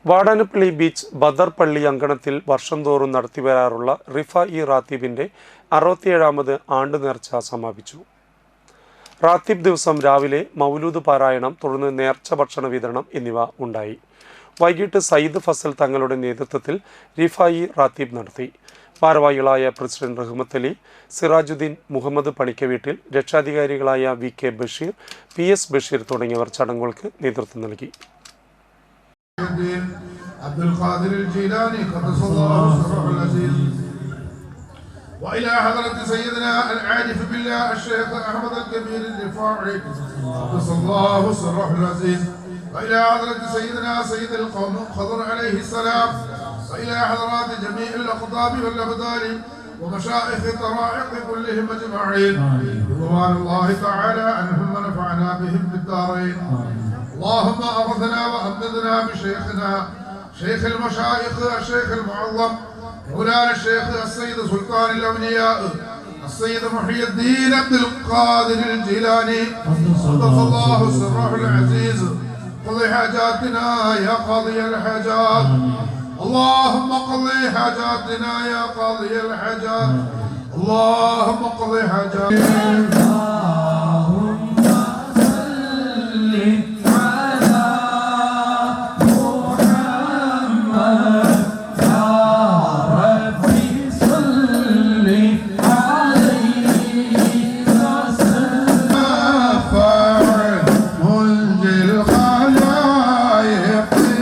വാടാനപ്പള്ളി ബീച്ച് ബദർ പള്ളി അങ്കണത്തിൽ വർഷം തോറും നടത്തിവരാറുള്ള റിഫായി റാത്തീബിൻ്റെ 67ാമത് ആണ്ട് നേർച്ച സമാപിച്ചു. റാത്തീബ് ദിവസം രാവിലെ മൗലൂദ് പാരായണം, തുടർന്ന് നേർച്ച ഭക്ഷണ വിതരണം എന്നിവ ഉണ്ടായി. വൈകിട്ട് സയ്യിദ് ഫസൽ തങ്ങളുടെ നേതൃത്വത്തിൽ റിഫായി റാത്തീബ് നടത്തി. ഭാരവാഹികളായ പ്രസിഡന്റ് റഹ്മത്ത് അലി, സിറാജുദ്ദീൻ, മുഹമ്മദ് പണിക്കവീട്ടിൽ, രക്ഷാധികാരികളായ VK ബഷീർ, PS ബഷീർ തുടങ്ങിയവർ ചടങ്ങുകൾക്ക് നേതൃത്വം നൽകി. عبد القادر الجيلاني قدس الله سره العزيز، وإلى حضرة سيدنا العارف بالله الشيخ أحمد الكبير الرفاعي قدس الله سره العزيز، وإلى حضرة سيدنا سيد القوم خضر عليه السلام، وإلى حضرات جميع الأقطاب والأبدال ومشائخ طرائق كلهم أجمعين رضوان الله تعالى عنهم ونفعنا بهم في الدارين. اللهم أغثنا وأمددنا بشيخنا شيخ المشايخ الشيخ المعظم مولانا الشيخ السيد سلطان الأولياء السيد محي الدين عبد القادر الجيلاني قدس الله سره العزيز. قضي حاجاتنا يا قاضي الحاجات، اللهم قضي حاجاتنا يا قاضي الحاجات، اللهم قضي حاجاتنا.